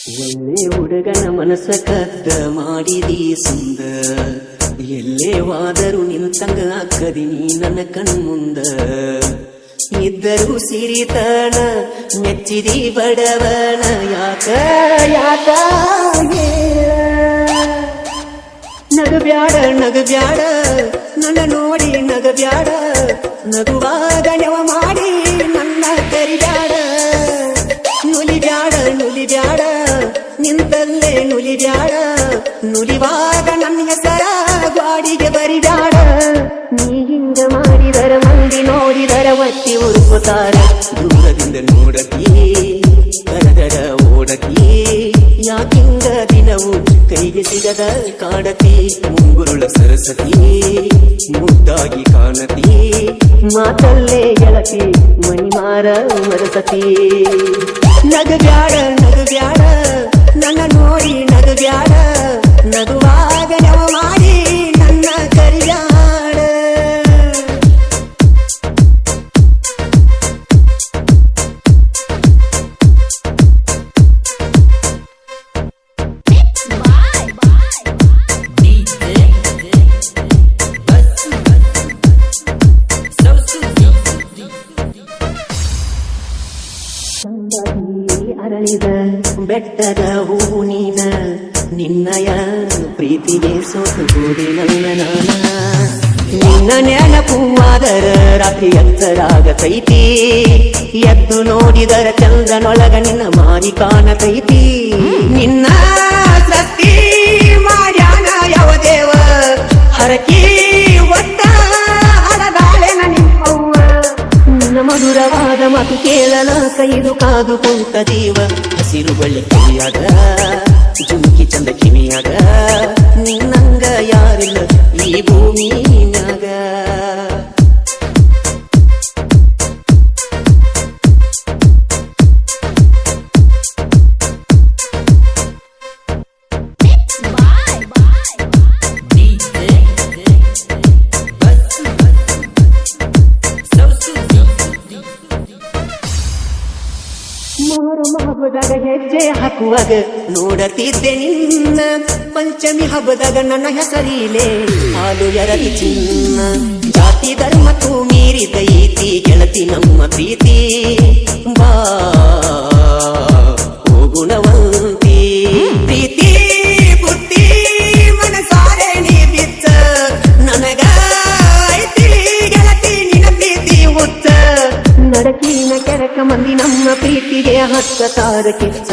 ಒಳ್ಳೆ ಹುಡುಗನ ಮನಸ್ಸ ಕದ್ದ ಮಾಡಿದಿ ಸುಂದ ಎಲ್ಲೇ ವಾದರೂ ನಿಂತಂಗ ಅಕ್ಕದಿ ನೀ ನನ್ನ ಕಣ್ಮುಂದ ಇದ್ದರೂ ಸಿರಿತನ ಮೆಚ್ಚಿದಿ ಬಡವನ ಯಾಕ ಯಾಕ ನಗಬ್ಯಾಡ ನಗಬ್ಯಾಡ ನನ್ನ ನೋಡಿ ನಗಬ್ಯಾಡ ನಗುವಾಗ ನೆವ ಮಾಡಿ ನನ್ನ ಕರಿಬ್ಯಾಡ ನುಲಿಬ್ಯಾಡ ನುಲಿಬ್ಯಾಡ ನಿಂತಲ್ಲೇ ನುಲಿಬ್ಯಾಡ ನುಲಿವಾಗ ನನ್ನ ಹೆಸರ ಗಾಡಿಗೆ ಬರಿಬ್ಯಾಡ ನೀ ಹಿಂಗ ಮಾಡಿದರ ಮಂದಿ ನೋಡಿದರ ಒತ್ತಿ ಉರುಪುತ್ತಾರ ದೂರದಿಂದ ನೋಡತಿ ಕರದರ ಓಡತಿ ಯಾಕಿಂಗ ದಿನವು ಕೈಗೆ ಸಿಗದ ಕಾಡತಿ ಮುಂಗುರುಳ ಸರಸತಿ ಮುದ್ದಾಗಿ ಕಾಣತಿ ಮಾತಲ್ಲೇ ಗೆಳತಿ ಮಣಿಮಾರ ಮರಸತಿ ನಗಬ್ಯಾಡ ನಗಬ್ಯಾಡ ನನ್ನ ನೋಡಿ ನಗಬ್ಯಾಡ ನಗುವಾಗ ನೆವ ಮಾಡಿ ನನ್ನ ಕರಿಬ್ಯಾಡ ಅರಳಿದ ಬೆಟ್ಟದ ಹೂ ನೀನ ನಿನ್ನಯ ಪ್ರೀತಿಗೆ ಸೋತು ಹೋದೆ ನನ್ನ ನಾನ ನಿನ್ನ ನೆನಪುವಾದರ ರಾತ್ರಿ ಎತ್ತರಾಗತೈತಿ ಎದ್ದು ನೋಡಿದರ ಚಂದ್ರನೊಳಗ ನಿನ್ನ ಮಾರಿ ಕಾಣತೈತಿ ನಿನ್ನ ಸೃಷ್ಟಿ ಮಾಡ್ಯಾನ ಯಾವ ದೇವ ಹರಕಿ ಒಟ್ಟ ಹರದಾಳೆ ನಿಮ್ಮವ್ವ ನಿನ್ನ ಮಧುರವಾದ ಮಾತು ಕೇಳಲ ಕೈದು ಕಾದು ಕುಂತ ದೇವ ಹಸಿರು ಬಳ್ಳಿ ಕಿವಿಯಾಗ ಜುಂಕಿ ಚಂದ ಕಿವಿಯಾಗ ನಿನ್ನಂಗ ಯಾರಿಲ್ಲ ಈ ಭೂಮಿಯಾಗ ಹಬ್ಬದಾಗ ಹೆಜ್ಜೆ ಹಾಕುವಾಗ ನೋಡತಿದ್ದೆ ನಿನ್ನ ಪಂಚಮಿ ಹಬ್ಬದಾಗ ನನ್ನ ಹೆಸರಿಲೆ ಹಾಲು ಎರಗಿ ಚಿನ್ನ ಜಾತಿ ಧರ್ಮಕ್ಕೂ ಮೀರಿದೈತಿ ಗೆಳತಿ ನಮ್ಮ ಪ್ರೀತಿ ಬಾ ಗುಣವಂತಿ ಪ್ರೀತಿ ಬುದ್ಧಿ ಮನಸಾರೆ ನೀ ಬಿಚ್ಚ ನನಗ ಐತಿ ಗೆಳತಿ ನಿನ್ನ ಪ್ರೀತಿ ಹುಚ್ಚ ನಡಕಿನ ಕೆರಕ ಮಂದಿ ನಮ್ಮ ಪ್ರೀತಿಗೆ ಹತ್ತ ತಾರ ಕಿಚ್ಚ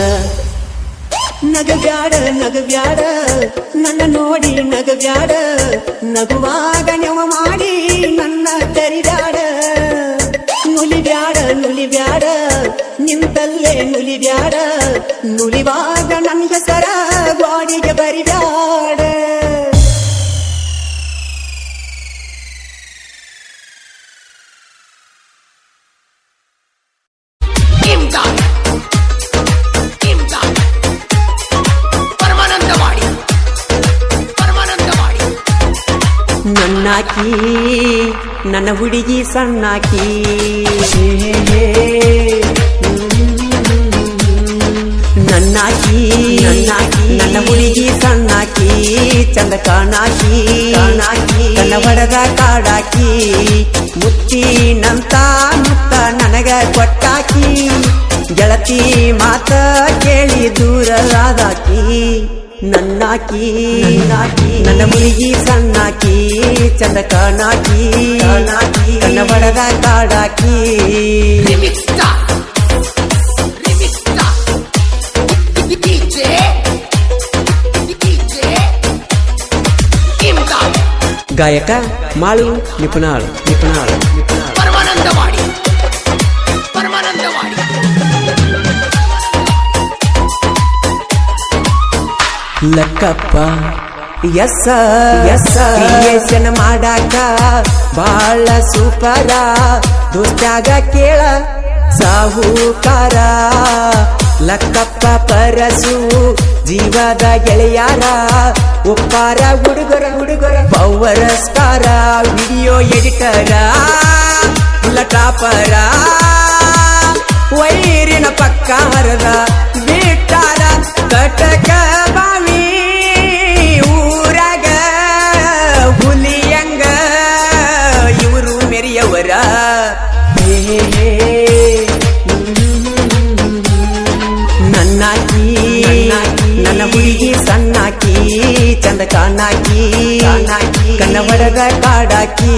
ನಗಬ್ಯಾಡ ನಗಬ್ಯಾಡ ನನ್ನ ನೋಡಿ ನಗಬ್ಯಾಡ ನಗುವಾಗ ನೆವ ಮಾಡಿ ನನ್ನ ಕರಿಬ್ಯಾಡ ನುಲಿಬ್ಯಾಡ ನುಲಿಬ್ಯಾಡ ನಿಂತಲ್ಲೇ ನುಲಿಬ್ಯಾಡ ನುಲಿವಾಗ ನನ್ನ ಹೆಸರ ಗಾಡಿಗೆ ಬರಿಬ್ಯಾಡ ನನ್ನಾಕಿ ನನ್ನ ಹುಡುಗಿ ಸಣ್ಣಾಕಿ ನನ್ನಾಕಿ ನನ್ನ ಹುಡುಗಿ ಸಣ್ಣಾಕಿ ಚಂದ ಕಾಣಾಕಿ ನನ್ನ ಹೊಡೆದ ಕಾಡಾಕಿ ಮುತ್ತಿನಂತ ಮುತ್ತ ನನಗ ಕೊಟ್ಟಾಕಿ ಗೆಳತಿ ಮಾತ ಕೇಳಿ ದೂರ ಆದಾಕಿ ನನ್ನಾಕಿ ನನ್ನ ಹುಡುಗಿ ಸಣ್ಣಾಕಿ ಚಂದ ಕಾಣಾಕಿ ನನ್ನ ಬಡದ ಕಾಡಾಕಿ ಗಾಯಕ ಮಾಳು ನಿಪುಣಾಳು ಪರಮಾನಂದವಾಡಿ ಲಕ್ಕಪ್ಪ ಕ್ರಿಯೇಷನ್ ಮಾಡಾಕ ಬಾಳ ಸೂಪರ ದೋಸ್ತ್ಯಾಗ ಕೇಳ ಸಾಹುಕಾರ ಲಕ್ಕಪ್ಪ ಪರಸು ಜೀವದ ಗೆಳೆಯಾರ ಒಪ್ಪಾರ ಹುಡುಗರ ಪವರ್ ಸ್ಟಾರ ವಿಡಿಯೋ ಎಡಿಟರ ಟಾಪರ ವೈರಿನ ಪಕ್ಕ ಹರದ ಬಿಟ್ಟಾರ ನನ್ನಾಕಿ ನನ್ನ ಹುಡುಗಿ ಸಣ್ಣಾಕಿ ಚಂದ ಕಾಣಾಕಿ ಕಣ್ಣ ಹೊಡೆದ ಕಾಡಾಕಿ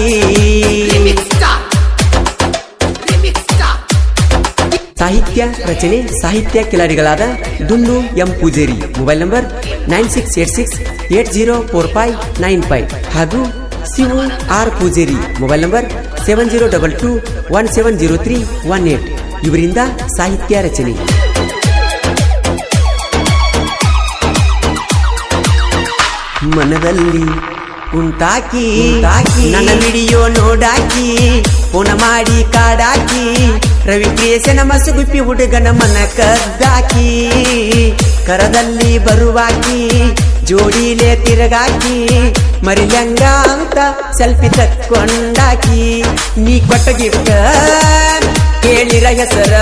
ಸಾಹಿತ್ಯ ರಚನೆ ಸಾಹಿತ್ಯ ಕಿಲಾಡಿಗಳಾದ ದುಂಡು ಎಂ ಪೂಜೇರಿ. ಮೊಬೈಲ್ ನಂಬರ್ 9686804595 ಹಾಗೂ Shivu R Pujeri. Mobile number 7022170318. ಇವರಿಂದ ಸಾಹಿತ್ಯ ರಚನೆ. ಮನದಲ್ಲಿ ಉಂಟಾಕಿ ನನ್ನ ವಿಡಿಯೋ ನೋಡಾಕಿ ಫೋನ ಮಾಡಿ ಕಾಡಾಕಿ ರವಿ ಕ್ರಿಯೇಷನ್ ಮಸುಗುಪ್ಪಿ ಹುಡುಗನ ಮನ ಕದ್ದಾಕಿ ಕರದಲ್ಲಿ ಬರುವಾಕಿ ಜೋಡಿಲೆ ತಿರುಗಾಕಿ ಮರಿಲಂಗ ಅಂತ ಸೆಲ್ಫಿ ತಕ್ಕೊಂಡಾಕಿ ನೀ ಕೊಟ್ಟ ಗಿಫ್ಟ್ ಕೇಳಿರ ಹೆಸರ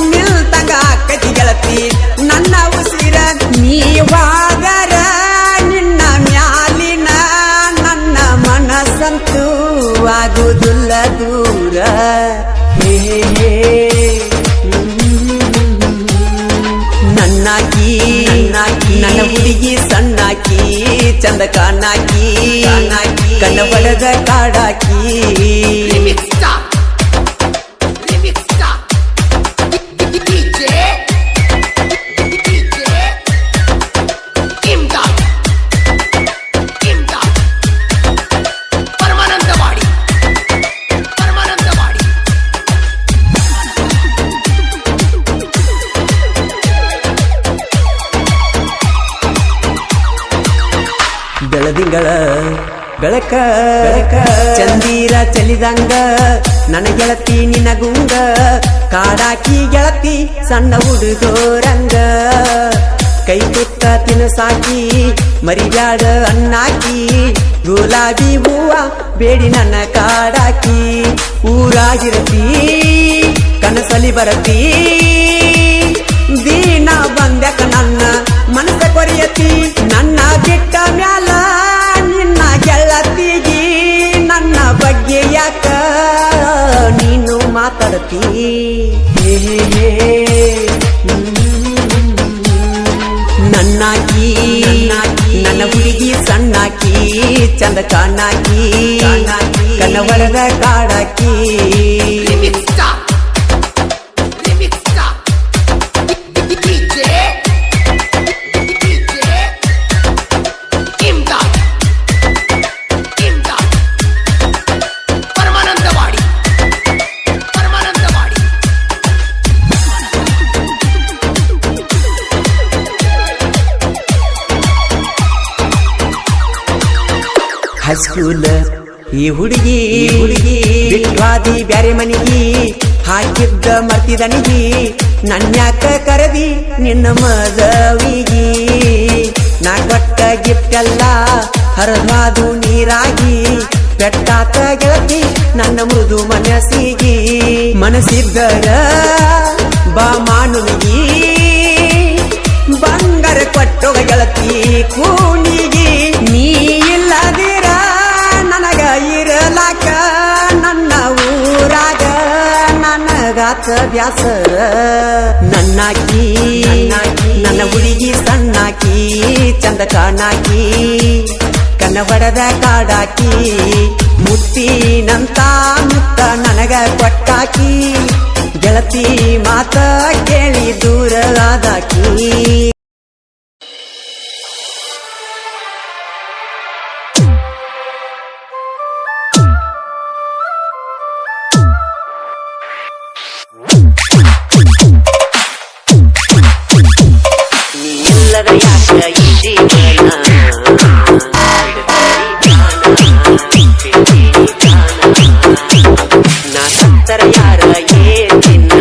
ನಿಲ್ತಂಗ ಆಕತಿ ಗೆಳತಿ ನನ್ನ ಉಸಿರ ನೀವಾಗರ ನಿನ್ನ ಮ್ಯಾಲಿನ ನನ್ನ ಮನಸ್ಸಂತೂ ಆಗುವುದಿಲ್ಲ ದೂರ. ನನ್ನಾಕಿ ನನ್ನ ಹುಡುಗಿ ಸಣ್ಣಾಕಿ ಚಂದ ಕಾಣಾಕಿ ಕಣ್ಣ ಹೊಡೆದ ಕಾಡಾಕಿ ಬೆಳದಿಂಗಳ ಬೆಳಕ ಚಂದೀರ ಚಲಿದಂಗ ನನ್ನ ಗೆಳತಿ ನಿನಗುಂಗ ಕಾಡಾಕಿ ಗೆಳತಿ ಸಣ್ಣ ಹುಡುಗೋರಂಗ ಕೈ ತುತ್ತ ತಿನಸಾಕಿ ಮರಿಬ್ಯಾಡ ಅನ್ನಾಕಿ ಗುಲಾಬಿ ಹೂವ ಬೇಡಿ ನನ್ನ ಕಾಡಾಕಿ ಊರಾಗಿರತಿ ಕನಸಲಿ ಬರತಿ ದೀನ ಬಂದಕ ನನ್ನ ಮನಸ ಕೊರಿಯತಿ ನನ್ನ ಬಿಟ್ಟ ಮ್ಯಾಲ ನಿನ್ನ ಗೆಳತಿಗಿ ನನ್ನ ಬಗ್ಗೆ ಯಾಕ ನೀನು ಮಾತಾಡತಿ ನನ್ನಾಕಿ ನನ್ನ ಹುಡುಗಿ ಸಣ್ಣಾಕಿ ಚಂದ ಕಾಣಾಕಿ ಕಣ್ಣ ಹೊಡೆದ ಕಾಡಾಕಿ ಹೈಸ್ಕೂಲ್ ಈ ಹುಡುಗಿ ಬಿಟ್ವಾದಿ ಬ್ಯಾರೆ ಮನಿಗಿ ಹಾಕಿದ್ದ ಮರ್ತಿದನಿಗಿ ನನ್ಯಾಕ ಕರದಿ ನಿನ್ನ ಮದವಿಗಿ ನಾ ಕೊಟ್ಟ ಗಿಫ್ಟ್ ಎಲ್ಲ ಹರದ್ವಾದು ನೀರಾಗಿ ಬೆಟ್ಟಾತ ಗೆಳತಿ ನನ್ನ ಮೃದು ಮನಸ್ಸಿಗಿ ಮನಸ್ಸಿದ್ದರ ಬಾ ಮಾನುನಿಗಿ ಬಂಗಾರ ಕೊಟ್ಟೋಗ ಗೆಳತಿ ಕೂನಿಗಿ ನೀ ಇಲ್ಲದಿರ ನನಗ ಇರಲಾಕ ನನ್ನ ಊರಾಗ ನನಗಾತ ಬ್ಯಾಸರ ನನ್ನಾಕಿ ನನ್ನ ಹುಡುಗಿ ಸಣ್ಣಾಕಿ ಚಂದ ಕಾಣಾಕಿ ಕಣ್ಣ ಹೊಡೆದ ಕಾಡಾಕಿ ಮುತ್ತಿನಂತ ಮುತ್ತ ನನಗ ಕೊಟ್ಟಾಕಿ ಗೆಳತಿ ಮಾತ ಕೇಳಿ ದೂರದಾಕಿ ನೀಲ್ಲದ ಯಾಕ ಈ ಜೀವನ ನಾ ಸತ್ತರ ಯಾರ ಏನಿನ್ನ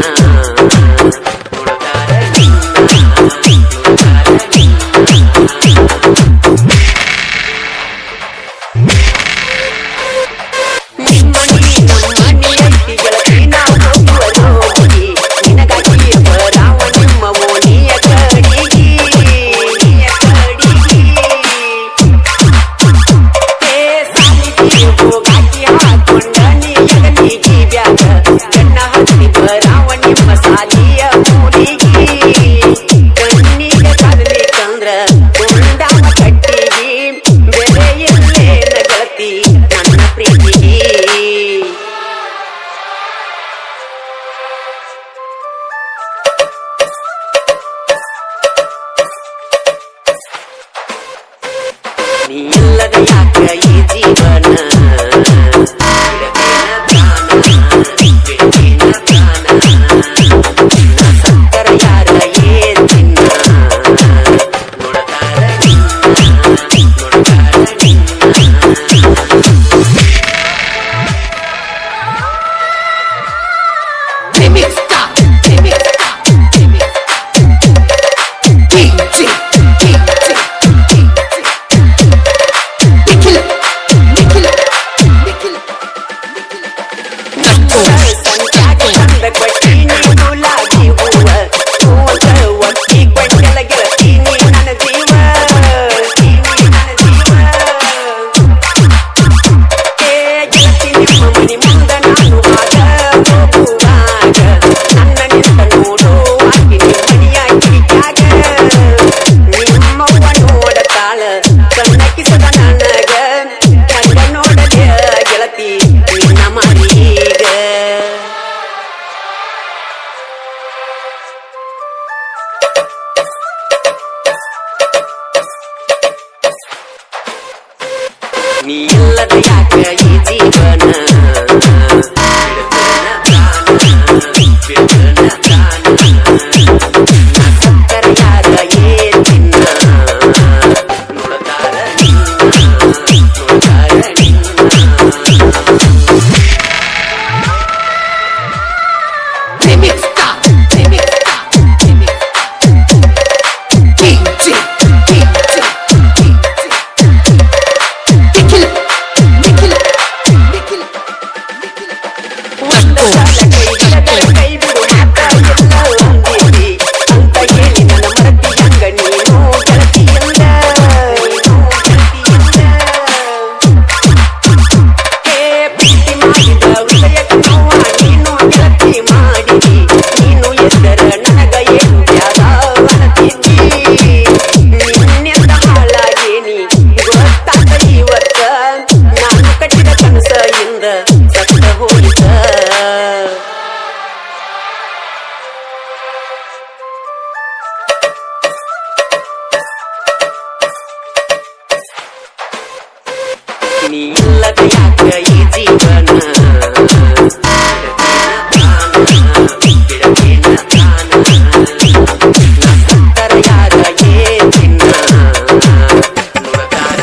ನೀ ಇಲ್ಲದ ಯಾಕ ಈ ಜೀವನ ಸತ್ತರ ಯಾರ ಏನ್ನ ನೋಡತಾರ ನೀ ಇಲ್ಲದ ಯಾಕ ಈ ಜೀವನ ಸತ್ತರ ಯಾರ ಏನ್ನ ನೋಡತಾರ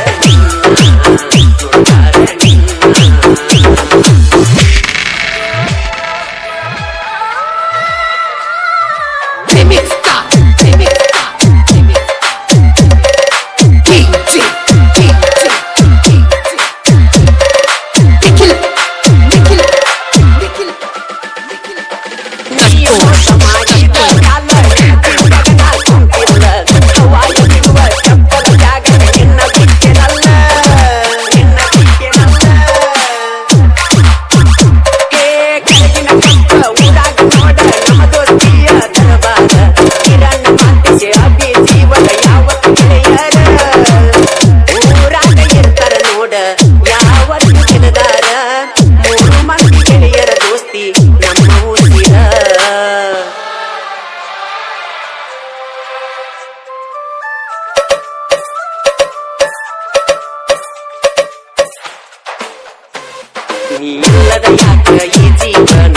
ನೀ ಇಲ್ಲದ ಯಾಕ ಈ ಜೀವನ